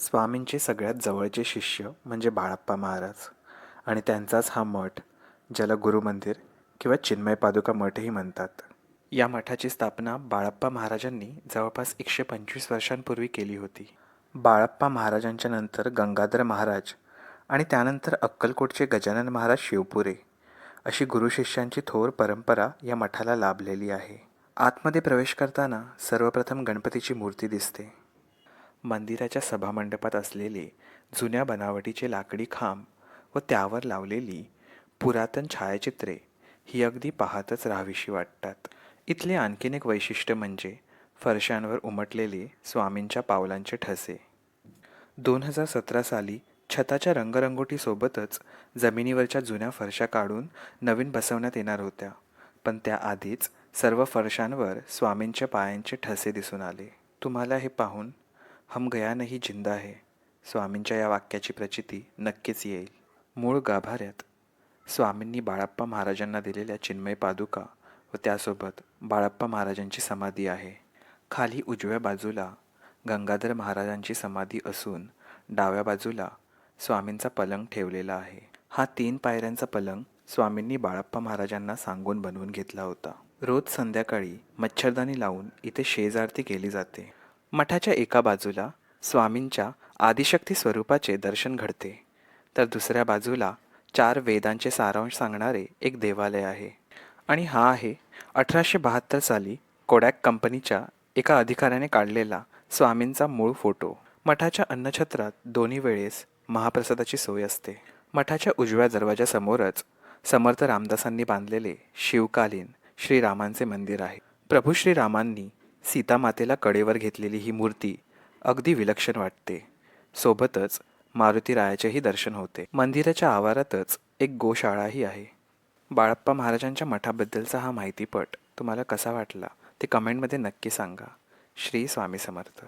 स्वामींचे सगळ्यात जवळचे शिष्य म्हणजे बाळप्पा महाराज आणि त्यांचाच हा मठ, ज्याला गुरुमंदिर किंवा चिन्मय पादुका मठही म्हणतात. या मठाची स्थापना बाळप्पा महाराजांनी जवळपास 125 वर्षांपूर्वी केली होती. बाळप्पा महाराजांच्या नंतर गंगाधर महाराज आणि त्यानंतर अक्कलकोटचे गजानन महाराज शिवपुरे अशी गुरुशिष्यांची थोर परंपरा या मठाला लाभलेली आहे. आतमध्ये प्रवेश करताना सर्वप्रथम गणपतीची मूर्ती दिसते. मंदिराच्या सभामंडपात असलेले जुन्या बनावटीचे लाकडी खांब व त्यावर लावलेली पुरातन छायाचित्रे ही अगदी पाहतच राहावीशी वाटतात. इथले आणखीन एक वैशिष्ट्य म्हणजे फरशांवर उमटलेले स्वामींच्या पावलांचे ठसे. 2017 साली छताच्या रंगरंगोटीसोबतच जमिनीवरच्या जुन्या फरशा काढून नवीन बसवण्यात येणार होत्या, पण त्याआधीच सर्व फरशांवर स्वामींच्या पायांचे ठसे दिसून आले. तुम्हाला हे पाहून हम गया नहीं जिंदा है स्वामींच्या या वाक्याची प्रचिती नक्कीच येईल. मूळ गाभाऱ्यात स्वामींनी बाळप्पा महाराजांना दिलेल्या चिन्मय पादुका व त्यासोबत बाळप्पा महाराजांची समाधी आहे. खाली उजव्या बाजूला गंगाधर महाराजांची समाधी असून डाव्या बाजूला स्वामींचा पलंग ठेवलेला आहे. हा 3 पायऱ्यांचा पलंग स्वामींनी बाळप्पा महाराजांना सांगून बनवून घेतला होता. रोज संध्याकाळी मच्छरदाणी लावून इथे शेजारती केली जाते. मठाच्या एका बाजूला स्वामींच्या आदिशक्ती स्वरूपाचे दर्शन घडते, तर दुसऱ्या बाजूला 4 वेदांचे सारांश सांगणारे एक देवालय आहे. आणि हा आहे 1872 साली कोडॅक कंपनीच्या एका अधिकाऱ्याने काढलेला स्वामींचा मूळ फोटो. मठाच्या अन्नछत्रात दोन्ही वेळेस महाप्रसादाची सोय असते. मठाच्या उजव्या दरवाजासमोरच समर्थ रामदासांनी बांधलेले शिवकालीन श्रीरामांचे मंदिर आहे. प्रभू श्रीरामांनी सीतामातेला कडेवर घेतलेली ही मूर्ती अगदी विलक्षण वाटते. सोबतच मारुतीरायाचेही दर्शन होते. मंदिराच्या आवारातच एक गोशाळाही आहे. बाळप्पा महाराजांच्या मठाबद्दलचा हा माहितीपट तुम्हाला कसा वाटला ते कमेंटमध्ये नक्की सांगा. श्री स्वामी समर्थ.